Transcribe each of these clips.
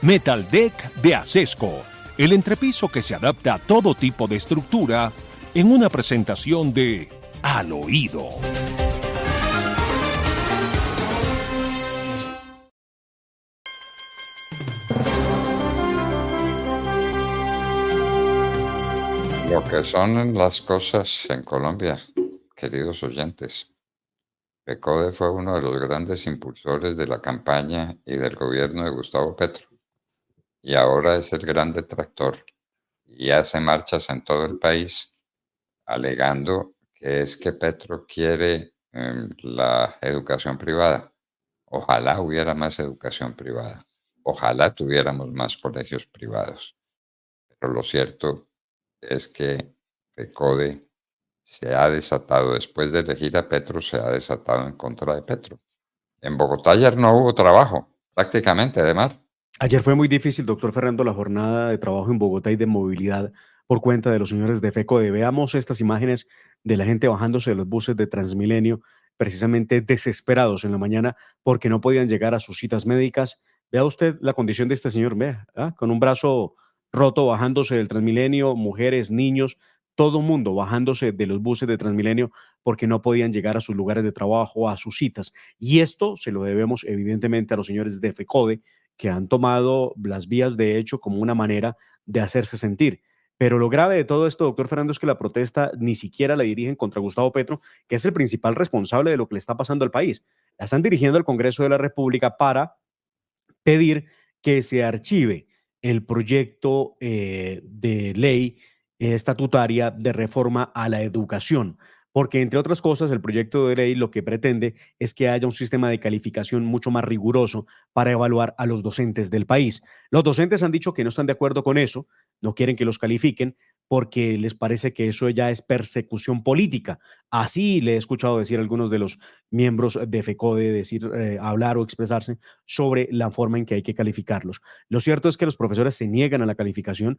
Metal Deck de Acesco, el entrepiso que se adapta a todo tipo de estructura en una presentación de Al Oído. Lo que son las cosas en Colombia, queridos oyentes. FECODE fue uno de los grandes impulsores de la campaña y del gobierno de Gustavo Petro, y ahora es el gran detractor y hace marchas en todo el país alegando que es que Petro quiere la educación privada. Ojalá hubiera más educación privada, ojalá tuviéramos más colegios privados, pero lo cierto es que FECODE se ha desatado, después de elegir a Petro, se ha desatado en contra de Petro. En Bogotá ayer no hubo trabajo, prácticamente, de mar. Ayer fue muy difícil, doctor Fernando, la jornada de trabajo en Bogotá y de movilidad por cuenta de los señores de FECODE. Veamos estas imágenes de la gente bajándose de los buses de Transmilenio, precisamente desesperados en la mañana porque no podían llegar a sus citas médicas. Vea usted la condición de este señor, vea, con un brazo roto bajándose del Transmilenio, mujeres, niños, todo mundo bajándose de los buses de Transmilenio porque no podían llegar a sus lugares de trabajo, a sus citas. Y esto se lo debemos evidentemente a los señores de FECODE, que han tomado las vías de hecho como una manera de hacerse sentir. Pero lo grave de todo esto, doctor Fernando, es que la protesta ni siquiera la dirigen contra Gustavo Petro, que es el principal responsable de lo que le está pasando al país. La están dirigiendo al Congreso de la República para pedir que se archive el proyecto de ley estatutaria de reforma a la educación, porque entre otras cosas el proyecto de ley lo que pretende es que haya un sistema de calificación mucho más riguroso para evaluar a los docentes del país. Los docentes han dicho que no están de acuerdo con eso, no quieren que los califiquen porque les parece que eso ya es persecución política. Así le he escuchado decir a algunos de los miembros de FECODE decir, hablar o expresarse sobre la forma en que hay que calificarlos. Lo cierto es que los profesores se niegan a la calificación,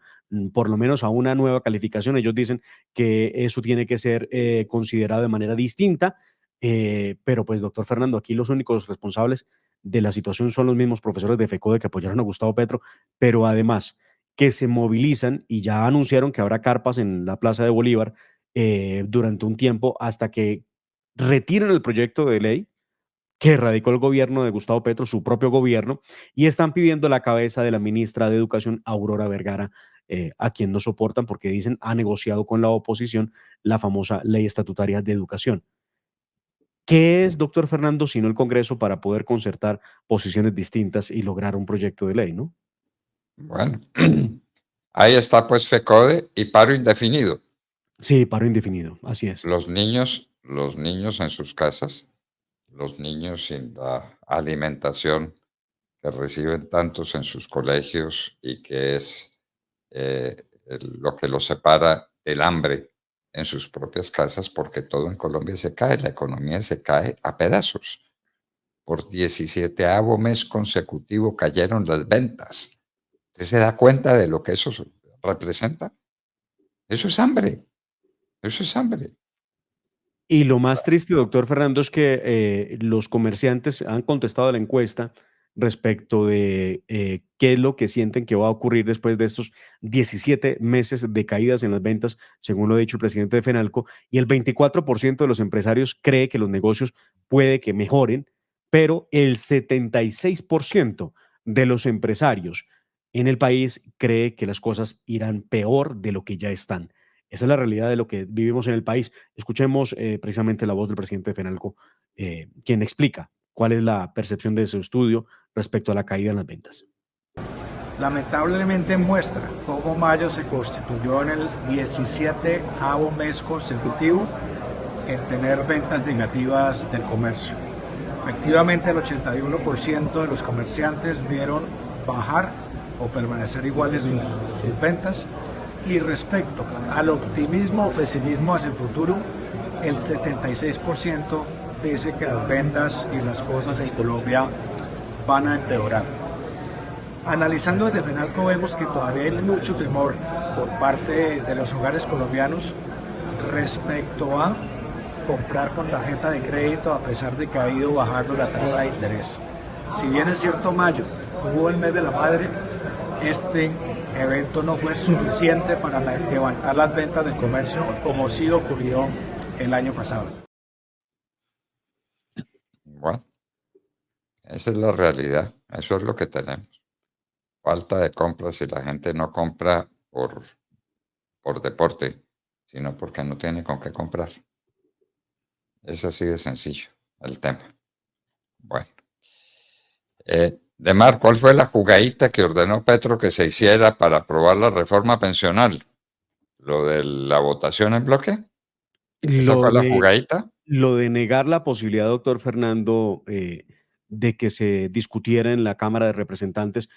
por lo menos a una nueva calificación. Ellos dicen que eso tiene que ser considerado de manera distinta, pero pues, doctor Fernando, aquí los únicos responsables de la situación son los mismos profesores de FECODE que apoyaron a Gustavo Petro, pero además que se movilizan y ya anunciaron que habrá carpas en la Plaza de Bolívar durante un tiempo hasta que retiren el proyecto de ley que radicó el gobierno de Gustavo Petro, su propio gobierno, y están pidiendo la cabeza de la ministra de Educación, Aurora Vergara, a quien no soportan porque dicen ha negociado con la oposición la famosa ley estatutaria de educación. ¿Qué es, doctor Fernando, sino el Congreso para poder concertar posiciones distintas y lograr un proyecto de ley, no? Bueno, ahí está pues FECODE y paro indefinido. Sí, paro indefinido, así es. Los niños en sus casas, los niños sin la alimentación que reciben tantos en sus colegios y que es lo que los separa del hambre en sus propias casas, porque todo en Colombia se cae, la economía se cae a pedazos. Por 17º mes consecutivo cayeron las ventas. ¿Usted se da cuenta de lo que eso representa? Eso es hambre. Eso es hambre. Y lo más triste, doctor Fernando, es que los comerciantes han contestado a la encuesta respecto de qué es lo que sienten que va a ocurrir después de estos 17 meses de caídas en las ventas, según lo ha dicho el presidente de FENALCO, y el 24% de los empresarios cree que los negocios puede que mejoren, pero el 76% de los empresarios en el país cree que las cosas irán peor de lo que ya están. Esa es la realidad de lo que vivimos en el país. Escuchemos precisamente la voz del presidente de FENALCO, quien explica cuál es la percepción de su estudio respecto a la caída en las ventas. Lamentablemente muestra cómo mayo se constituyó en el 17º mes consecutivo en tener ventas negativas del comercio. Efectivamente, el 81% de los comerciantes vieron bajar o permanecer iguales sus ventas. Y respecto al optimismo o pesimismo hacia el futuro, el 76% dice que las ventas y las cosas en Colombia van a empeorar. Analizando desde FENALCO vemos que todavía hay mucho temor por parte de los hogares colombianos respecto a comprar con tarjeta de crédito a pesar de que ha ido bajando la tasa de interés. Si bien es cierto, mayo hubo el mes de la madre, este evento no fue suficiente para levantar las ventas del comercio como sí ocurrió el año pasado. Bueno, esa es la realidad, eso es lo que tenemos. Falta de compras y la gente no compra por deporte, sino porque no tiene con qué comprar. Es así de sencillo el tema. Bueno, Demar, ¿cuál fue la jugadita que ordenó Petro que se hiciera para aprobar la reforma pensional? ¿Lo de la votación en bloque? ¿Esa Lo fue la de, jugadita? lo de negar la posibilidad, doctor Fernando, de que se discutiera en la Cámara de Representantes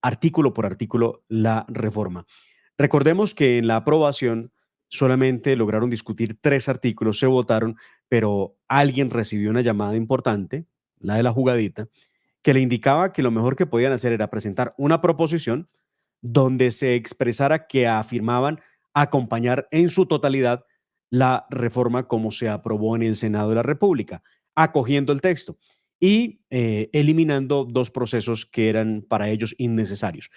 artículo por artículo la reforma. Recordemos que en la aprobación solamente lograron discutir 3 artículos, se votaron, pero alguien recibió una llamada importante, la de la jugadita, que le indicaba que lo mejor que podían hacer era presentar una proposición donde se expresara que afirmaban acompañar en su totalidad la reforma como se aprobó en el Senado de la República, acogiendo el texto y eliminando 2 procesos que eran para ellos innecesarios.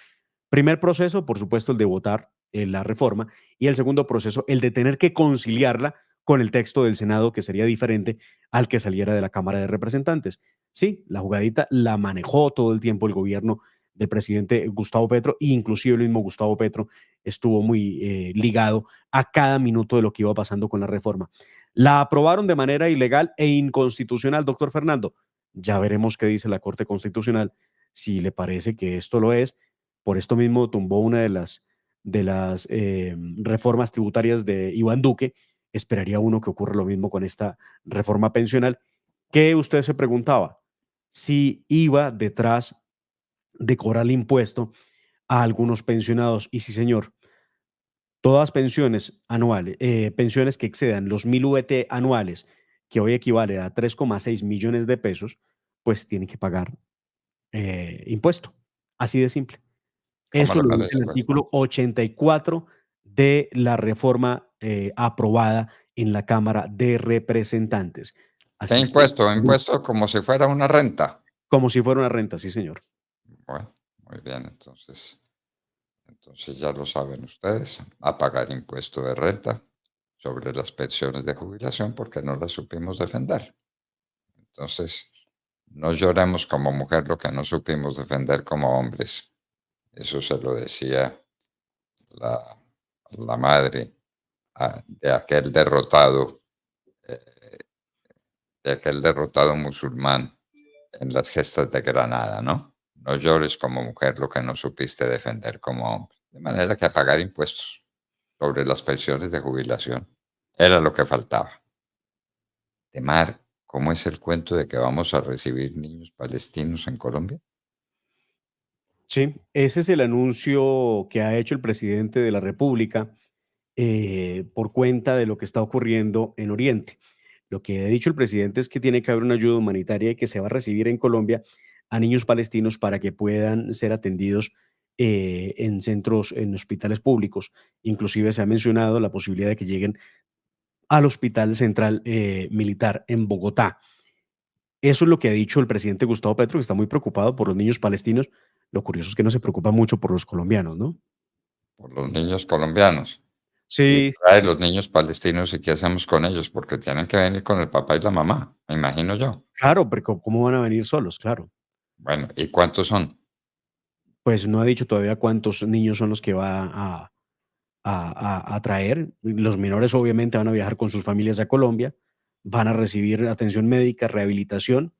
Primer proceso, por supuesto, el de votar la reforma, y el segundo proceso, el de tener que conciliarla con el texto del Senado, que sería diferente al que saliera de la Cámara de Representantes. Sí, la jugadita la manejó todo el tiempo el gobierno del presidente Gustavo Petro, e inclusive el mismo Gustavo Petro estuvo muy ligado a cada minuto de lo que iba pasando con la reforma. La aprobaron de manera ilegal e inconstitucional, doctor Fernando. Ya veremos qué dice la Corte Constitucional, si le parece que esto lo es. Por esto mismo tumbó una de las reformas tributarias de Iván Duque. Esperaría uno que ocurra lo mismo con esta reforma pensional, que usted se preguntaba si iba detrás de cobrar el impuesto a algunos pensionados. Y sí, señor, todas pensiones anuales, pensiones que excedan los 1000 VT anuales, que hoy equivale a 3,6 millones de pesos, pues tienen que pagar impuesto. Así de simple. ¿Cómo Eso le lo dice parece, el pues? artículo 84 de la reforma aprobada en la Cámara de Representantes. ¿Qué Así que, impuesto? Impuesto como si fuera una renta. como si fuera una renta, sí, señor. Bueno, muy bien, entonces ya lo saben ustedes, a pagar impuesto de renta sobre las pensiones de jubilación porque no las supimos defender. Entonces, no lloremos como mujer lo que no supimos defender como hombres. Eso se lo decía la, la madre de aquel derrotado, eh, musulmán en las gestas de Granada, ¿no? No llores como mujer lo que no supiste defender como hombre. De manera que a pagar impuestos sobre las pensiones de jubilación era lo que faltaba. Mar, ¿cómo es el cuento de que vamos a recibir niños palestinos en Colombia? Sí, ese es el anuncio que ha hecho el presidente de la República por cuenta de lo que está ocurriendo en Oriente. Lo que ha dicho el presidente es que tiene que haber una ayuda humanitaria y que se va a recibir en Colombia a niños palestinos para que puedan ser atendidos en centros, en hospitales públicos. Inclusive se ha mencionado la posibilidad de que lleguen al Hospital Central Militar en Bogotá. Eso es lo que ha dicho el presidente Gustavo Petro, que está muy preocupado por los niños palestinos. Lo curioso es que no se preocupa mucho por los colombianos, ¿no? Por los niños colombianos. Y Sí, trae los niños palestinos y qué hacemos con ellos, porque tienen que venir con el papá y la mamá, me imagino yo. claro, pero ¿cómo van a venir solos? Claro. Bueno, ¿y cuántos son? Pues no ha dicho todavía cuántos niños son los que va a traer. Los menores obviamente van a viajar con sus familias a Colombia, van a recibir atención médica, rehabilitación,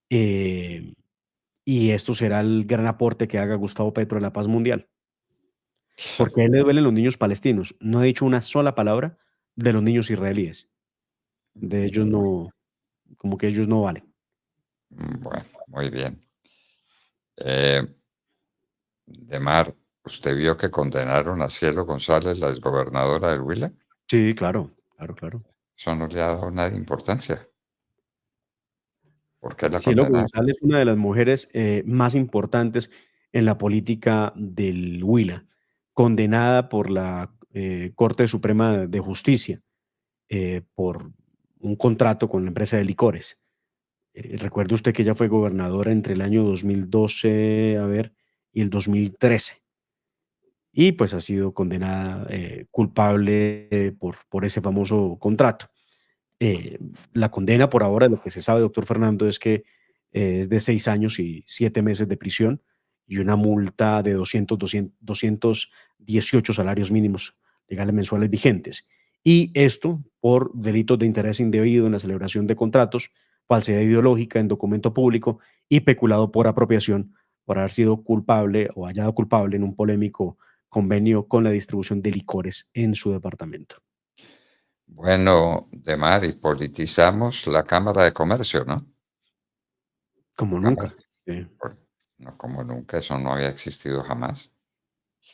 eh, y esto será el gran aporte que haga Gustavo Petro a la paz mundial. Porque a él le duelen los niños palestinos. No ha dicho una sola palabra de los niños israelíes. De ellos no, como que ellos no valen. Bueno, muy bien. Eh, Demar, ¿usted vio que condenaron a Cielo González, la exgobernadora del Huila? Sí, claro, claro, claro. Eso no le ha dado nada de importancia. ¿Por qué la Cielo condenaron? González, una de las mujeres más importantes en la política del Huila, condenada por la Corte Suprema de Justicia por un contrato con la empresa de licores. Recuerde usted que ella fue gobernadora entre el año 2012, a ver, y el 2013. Y pues ha sido condenada culpable por ese famoso contrato. Eh, la condena por ahora, lo que se sabe, doctor Fernando, es que es de 6 años y 7 meses de prisión y una multa de 218 salarios mínimos legales mensuales vigentes. Y esto por delitos de interés indebido en la celebración de contratos, falsedad ideológica en documento público y peculado por apropiación por haber sido culpable o hallado culpable en un polémico convenio con la distribución de licores en su departamento. Bueno, de Mari, politizamos la Cámara de Comercio, ¿no? Como Cámara, nunca. por- no como nunca, eso no había existido jamás.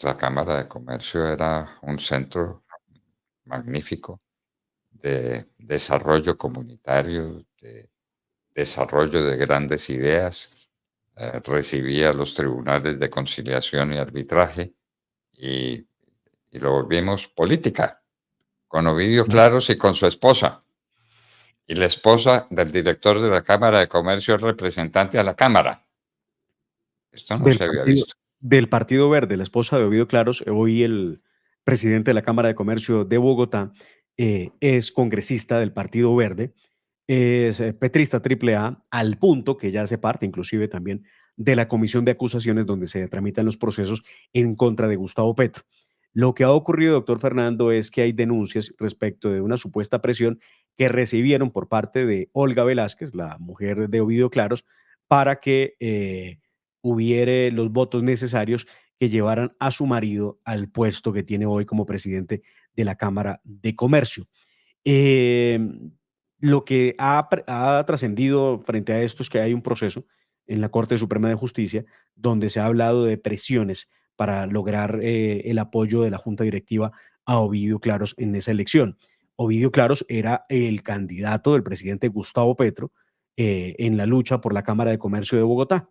La Cámara de Comercio era un centro magnífico de desarrollo comunitario, de desarrollo de grandes ideas. Recibía los tribunales de conciliación y arbitraje y, y lo volvimos política, con Ovidio ¿No? Claros y con su esposa. Y la esposa del director de la Cámara de Comercio es representante a la Cámara. Esto no Del se había partido visto. del Partido Verde, la esposa de Ovidio Claros, hoy el presidente de la Cámara de Comercio de Bogotá, es congresista del Partido Verde, es petrista triple A, al punto que ya hace parte, inclusive también, de la comisión de acusaciones donde se tramitan los procesos en contra de Gustavo Petro. Lo que ha ocurrido, doctor Fernando, es que hay denuncias respecto de una supuesta presión que recibieron por parte de Olga Velázquez, la mujer de Ovidio Claros, para que hubiere los votos necesarios que llevaran a su marido al puesto que tiene hoy como presidente de la Cámara de Comercio. Eh, lo que ha trascendido frente a esto es que hay un proceso en la Corte Suprema de Justicia donde se ha hablado de presiones para lograr el apoyo de la Junta Directiva a Ovidio Claros en esa elección. Ovidio Claros era el candidato del presidente Gustavo Petro en la lucha por la Cámara de Comercio de Bogotá.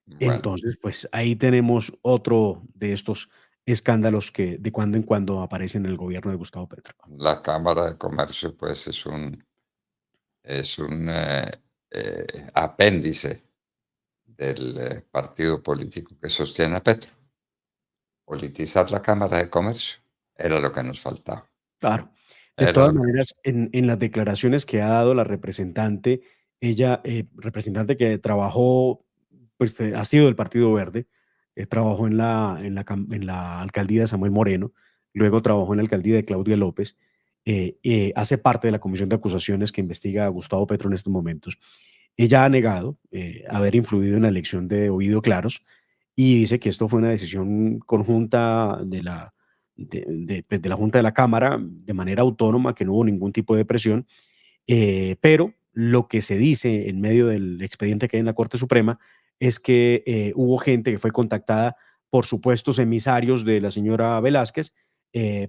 Bueno, Entonces, pues ahí tenemos otro de estos escándalos que de cuando en cuando aparecen en el gobierno de Gustavo Petro. la Cámara de Comercio pues es un apéndice del partido político que sostiene a Petro. Politizar la Cámara de Comercio era lo que nos faltaba. Claro. De Era todas lo que maneras, nos en las declaraciones que ha dado la representante, ella, representante que trabajó, pues, ha sido del Partido Verde, trabajó en la alcaldía de Samuel Moreno, luego trabajó en la alcaldía de Claudia López, hace parte de la comisión de acusaciones que investiga a Gustavo Petro en estos momentos. Ella ha negado, haber influido en la elección de Ovidio Claros y dice que esto fue una decisión conjunta pues, de la Junta de la Cámara de manera autónoma, que no hubo ningún tipo de presión, pero lo que se dice en medio del expediente que hay en la Corte Suprema es que hubo gente que fue contactada por supuestos emisarios de la señora Velázquez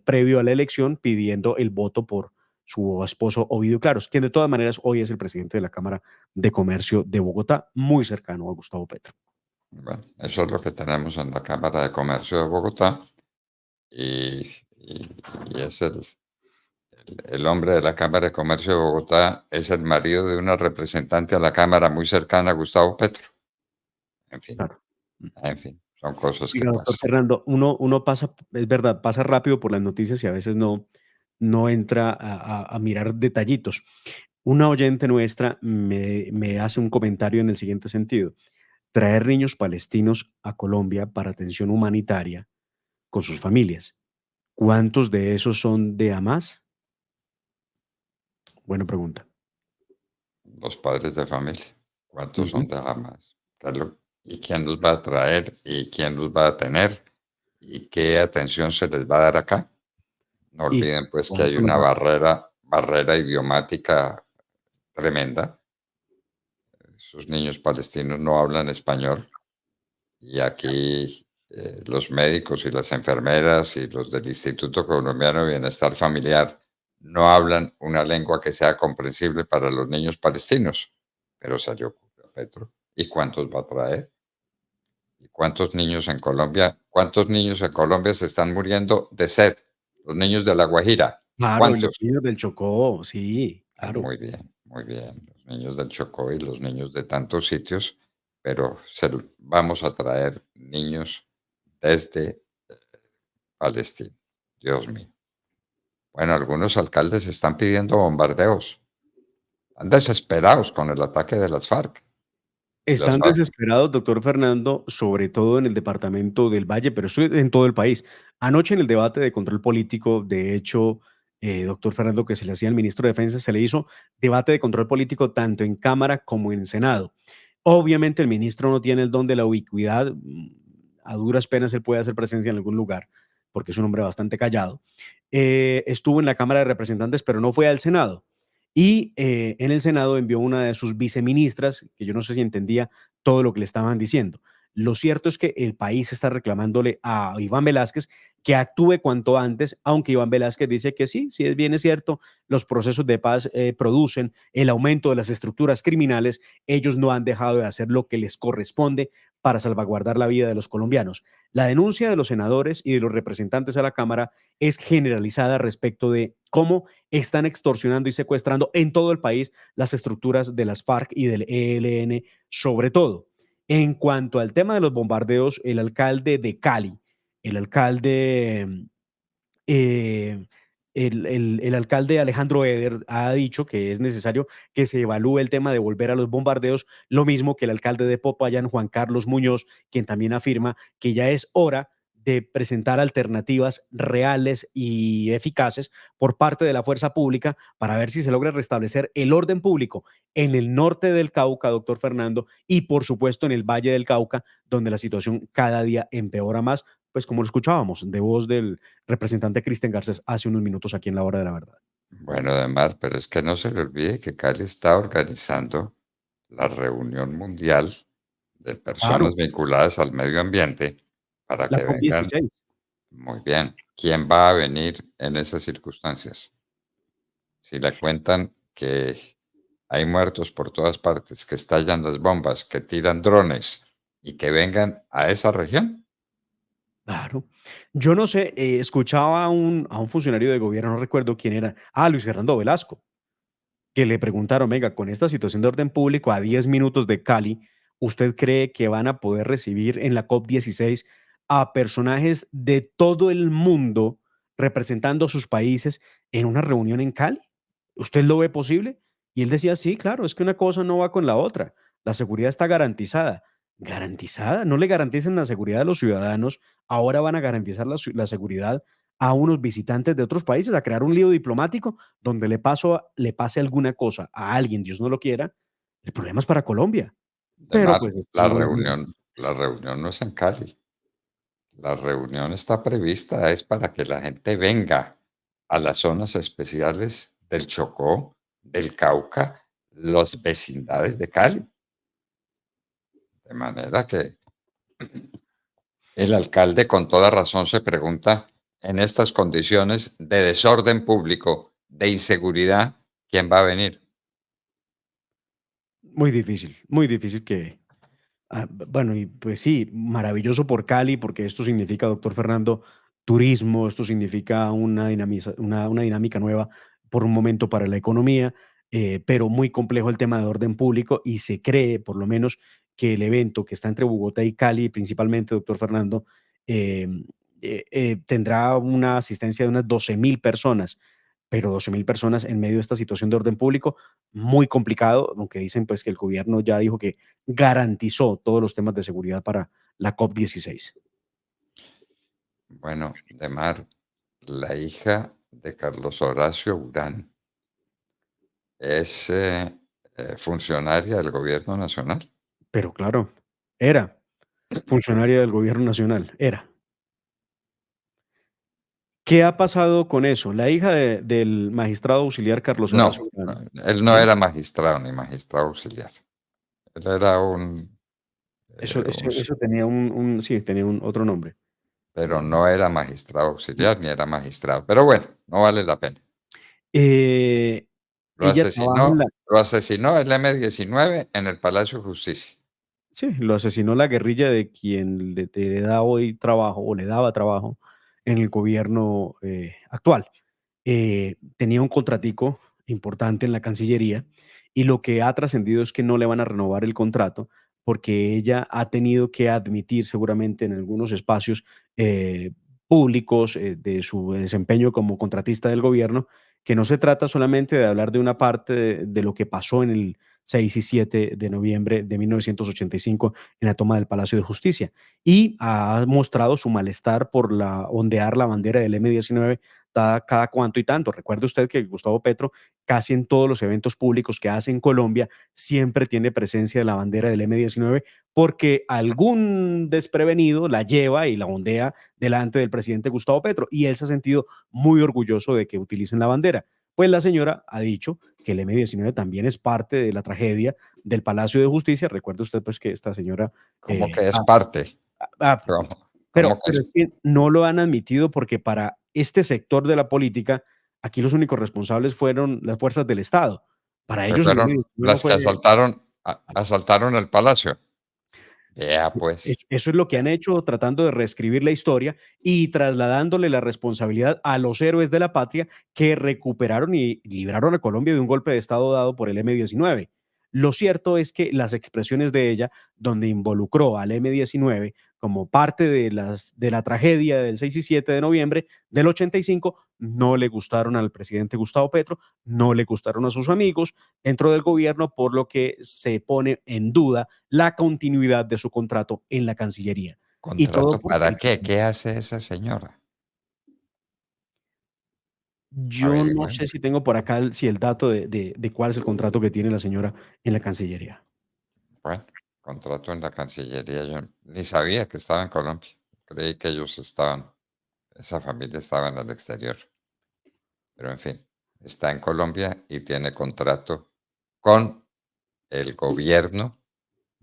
previo a la elección pidiendo el voto por su esposo Ovidio Claros, quien de todas maneras hoy es el presidente de la Cámara de Comercio de Bogotá, muy cercano a Gustavo Petro. Bueno, eso es lo que tenemos en la Cámara de Comercio de Bogotá y, y- y es el hombre de la Cámara de Comercio de Bogotá, es el marido de una representante a la Cámara muy cercana a Gustavo Petro. En fin, Claro. en fin, son cosas que Oiga, doctor pasan. Fernando, uno pasa, es verdad, pasa rápido por las noticias y a veces no entra a mirar detallitos. Una oyente nuestra me hace un comentario en el siguiente sentido: traer niños palestinos a Colombia para atención humanitaria con sus familias. ¿Cuántos de esos son de Hamas? Buena pregunta. Los padres de familia, ¿cuántos son Ujú. de Hamas? ¿Y quién los va a traer? ¿Y quién los va a tener? ¿Y qué atención se les va a dar acá? No ¿Y olviden pues que hay cuánto nos una va a barrera idiomática tremenda. Esos niños palestinos no hablan español y aquí los médicos y las enfermeras y los del Instituto Colombiano de Bienestar Familiar no hablan una lengua que sea comprensible para los niños palestinos, pero se le ocurre a Petro. ¿Y cuántos va a traer? ¿Y cuántos niños en Colombia se están muriendo de sed? Los niños de La Guajira. Claro, y los ¿Cuántos? niños del Chocó, sí, claro. Muy bien, muy bien. Los niños del Chocó y los niños de tantos sitios, pero vamos a traer niños desde Palestina. Dios mío. Bueno, algunos alcaldes están pidiendo bombardeos. Están desesperados con el ataque de las FARC. Y las Están FARC, desesperados, doctor Fernando, sobre todo en el departamento del Valle, pero eso en todo el país. Anoche en el debate de control político, de hecho, doctor Fernando, que se le hacía al ministro de Defensa, se le hizo debate de control político tanto en Cámara como en Senado. Obviamente el ministro no tiene el don de la ubicuidad, a duras penas él puede hacer presencia en algún lugar, porque es un hombre bastante callado. Estuvo en la Cámara de Representantes, pero no fue al Senado. Y en el Senado envió una de sus viceministras, que yo no sé si entendía todo lo que le estaban diciendo. Lo cierto es que el país está reclamándole a Iván Velázquez que actúe cuanto antes, aunque Iván Velázquez dice que sí, si es bien es cierto, los procesos de paz producen el aumento de las estructuras criminales, ellos no han dejado de hacer lo que les corresponde para salvaguardar la vida de los colombianos. La denuncia de los senadores y de los representantes a la Cámara es generalizada respecto de cómo están extorsionando y secuestrando en todo el país las estructuras de las FARC y del ELN, sobre todo. En cuanto al tema de los bombardeos, el alcalde de Cali, el alcalde eh, el alcalde Alejandro Eder ha dicho que es necesario que se evalúe el tema de volver a los bombardeos, lo mismo que el alcalde de Popayán, Juan Carlos Muñoz, quien también afirma que ya es hora de presentar alternativas reales y eficaces por parte de la fuerza pública para ver si se logra restablecer el orden público en el norte del Cauca, doctor Fernando, y por supuesto en el Valle del Cauca, donde la situación cada día empeora más, pues como lo escuchábamos de voz del representante Cristian Garcés hace unos minutos aquí en La Hora de la Verdad. bueno, Demar, pero es que no se le olvide que Cali está organizando la reunión mundial de Claro, personas vinculadas al medio ambiente para la que vengan. COP16. Muy bien. ¿Quién va a venir en esas circunstancias? Si le cuentan que hay muertos por todas partes, que estallan las bombas, que tiran drones y que vengan a esa región. Claro. Yo no sé, escuchaba a un funcionario de gobierno, no recuerdo quién era, Luis Fernando Velasco, que le preguntaron, venga, con esta situación de orden público a 10 minutos de Cali, ¿usted cree que van a poder recibir en la COP16 a personajes de todo el mundo representando sus países en una reunión en Cali? ¿Usted lo ve posible? Y él decía, sí, claro, es que una cosa no va con la otra. La seguridad está garantizada. ¿Garantizada? No le garanticen la seguridad a los ciudadanos, ahora van a garantizar la seguridad a unos visitantes de otros países, a crear un lío diplomático donde le pase alguna cosa a alguien, Dios no lo quiera, el problema es para Colombia. Pero Además, pues esto es el gobierno. la reunión no es en Cali. La reunión está prevista, es para que la gente venga a las zonas especiales del Chocó, del Cauca, las vecindades de Cali. De manera que el alcalde con toda razón se pregunta, en estas condiciones de desorden público, de inseguridad, ¿quién va a venir? Muy difícil que, bueno, y pues sí, maravilloso por Cali, porque esto significa, doctor Fernando, turismo, esto significa una dinámica nueva por un momento para la economía, pero muy complejo el tema de orden público y se cree, por lo menos, que el evento que está entre Bogotá y Cali, principalmente, doctor Fernando, eh, tendrá una asistencia de unas 12.000 personas, pero 12.000 personas en medio de esta situación de orden público, muy complicado, aunque dicen pues que el gobierno ya dijo que garantizó todos los temas de seguridad para la COP16. Bueno, Demar, la hija de Carlos Horacio Urán es funcionaria del gobierno nacional. Pero claro, era funcionaria del gobierno nacional, era. ¿Qué ha pasado con eso? La hija del magistrado auxiliar Carlos Horacio No, no, Urán, él no ¿no? era magistrado ni magistrado auxiliar. Él era Eso tenía sí, tenía un otro nombre. pero no era magistrado auxiliar ni era magistrado. Pero bueno, no vale la pena. Eh, Lo ella trabaja en asesinó, la, lo asesinó el M-19 en el Palacio de Justicia. sí, lo asesinó la guerrilla de quien le da hoy trabajo o le daba trabajo en el gobierno actual. Tenía un contratico importante en la Cancillería y lo que ha trascendido es que no le van a renovar el contrato porque ella ha tenido que admitir seguramente en algunos espacios eh, públicos de su desempeño como contratista del gobierno, que no se trata solamente de hablar de una parte de lo que pasó en el 6 y 7 de noviembre de 1985 en la toma del Palacio de Justicia, y ha mostrado su malestar por ondear la bandera del M-19 cada cuanto y tanto. Recuerde usted que Gustavo Petro casi en todos los eventos públicos que hace en Colombia siempre tiene presencia de la bandera del M-19 porque algún desprevenido la lleva y la ondea delante del presidente Gustavo Petro, y él se ha sentido muy orgulloso de que utilicen la bandera. Pues la señora ha dicho que el M-19 también es parte de la tragedia del Palacio de Justicia. Recuerde usted pues que esta señora ¿Cómo que es ha parte? Ah, ¿Cómo, cómo pero que es que no lo han admitido porque para este sector de la política, aquí los únicos responsables fueron las fuerzas del Estado. Para que ellos el fueron M-19 las que fue asaltaron el palacio? Ya, pues. eso es lo que han hecho tratando de reescribir la historia y trasladándole la responsabilidad a los héroes de la patria que recuperaron y libraron a Colombia de un golpe de Estado dado por el M-19. Lo cierto es que las expresiones de ella, donde involucró al M-19 como parte de la tragedia del 6 y 7 de noviembre del 85, no le gustaron al presidente Gustavo Petro, no le gustaron a sus amigos dentro del gobierno, por lo que se pone en duda la continuidad de su contrato en la Cancillería. Y todo ¿Contrato porque para qué? ¿Qué hace esa señora? yo no sé Averigüemos. si tengo por acá si el dato de cuál es el contrato que tiene la señora en la Cancillería. Bueno, contrato en la Cancillería. Yo ni sabía que estaba en Colombia. Creí que esa familia estaba en el exterior. Pero en fin, está en Colombia y tiene contrato con el gobierno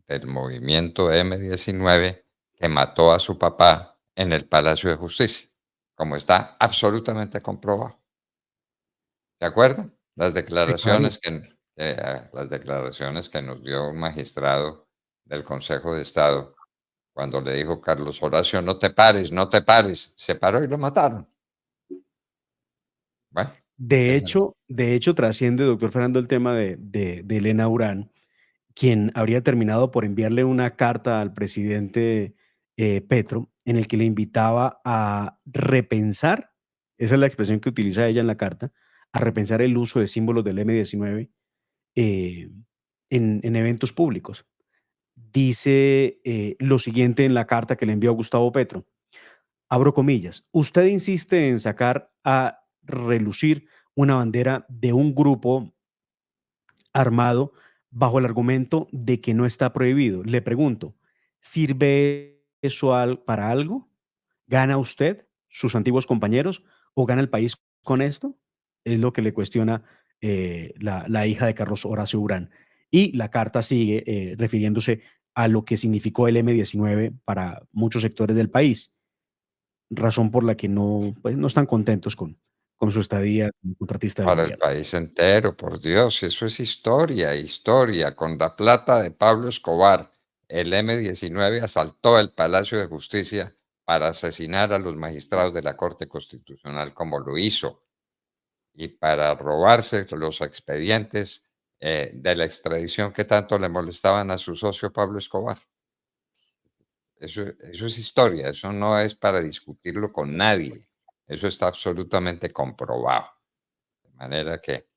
del movimiento M-19 que mató a su papá en el Palacio de Justicia, como está absolutamente comprobado. ¿De acuerdo? Sí, claro. Las declaraciones que nos dio un magistrado del Consejo de Estado cuando le dijo: Carlos Horacio, no te pares, no te pares. Se paró y lo mataron. Bueno, esa De hecho, trasciende, doctor Fernando, el tema de Elena Urán, quien habría terminado por enviarle una carta al presidente Petro, en el que le invitaba a repensar, esa es la expresión que utiliza ella en la carta, a repensar el uso de símbolos del M-19 eh, en eventos públicos. Dice lo siguiente en la carta que le envió a Gustavo Petro. Abro comillas. Usted insiste en sacar a relucir una bandera de un grupo armado bajo el argumento de que no está prohibido. Le pregunto, ¿sirve eso para algo? ¿Gana usted, sus antiguos compañeros, o gana el país con esto? Es lo que le cuestiona la hija de Carlos Horacio Urán. Y la carta sigue refiriéndose a lo que significó el M-19 para muchos sectores del país, razón por la que no, pues, no están contentos con su estadía como contratista del para el gobierno. país entero, por Dios, eso es historia, historia. Con la plata de Pablo Escobar, el M-19 asaltó el Palacio de Justicia para asesinar a los magistrados de la Corte Constitucional como lo hizo y para robarse los expedientes de la extradición que tanto le molestaban a su socio Pablo Escobar. Eso es historia, eso no es para discutirlo con nadie. Eso está absolutamente comprobado. De manera que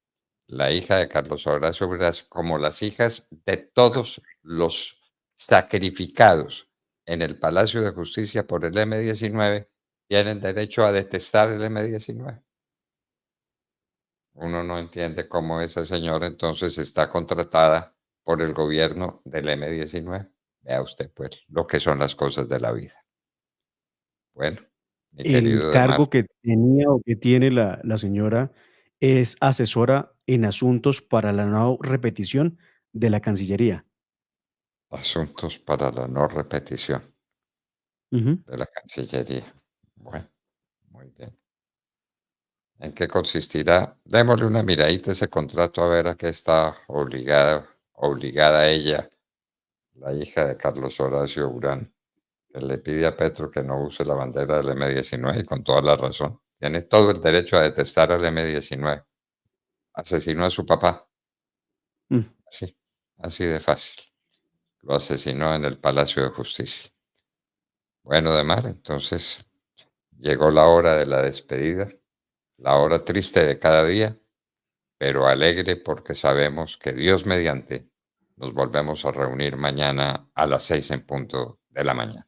la hija de Carlos Horacio Bras, como las hijas de todos los sacrificados en el Palacio de Justicia por el M-19, tienen derecho a detestar el M-19. Uno no entiende cómo esa señora entonces está contratada por el gobierno del M-19. Vea usted, pues, lo que son las cosas de la vida. Bueno, mi El querido Demar, cargo que tenía o que tiene la señora es asesora en asuntos para la no repetición de la Cancillería. asuntos para la no repetición Ujú. de la Cancillería. Bueno, muy bien. ¿En qué consistirá? Démosle una miradita a ese contrato a ver a qué está obligada ella, la hija de Carlos Horacio Urán, que le pide a Petro que no use la bandera del M-19 y con toda la razón. Tiene todo el derecho a detestar al M-19. Asesinó a su papá. Así de fácil. Lo asesinó en el Palacio de Justicia. Bueno, Demar, entonces llegó la hora de la despedida, la hora triste de cada día, pero alegre porque sabemos que Dios mediante nos volvemos a reunir mañana a las 6 en punto de la mañana.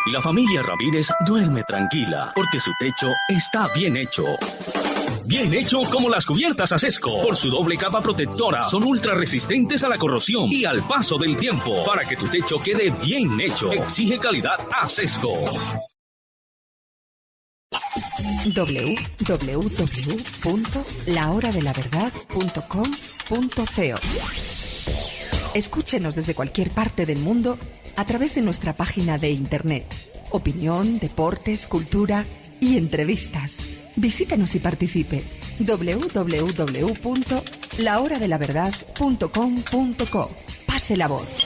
La familia Ramírez duerme tranquila porque su techo está bien hecho. Bien hecho como las cubiertas Acesco. Por su doble capa protectora, son ultra resistentes a la corrosión y al paso del tiempo. Para que tu techo quede bien hecho, exige calidad Acesco. www.lahoradelaverdad.com.co. Escúchenos desde cualquier parte del mundo a través de nuestra página de internet. Opinión, deportes, cultura y entrevistas. Visítenos y participe. www.lahoradelaverdad.com.co. Pase la voz.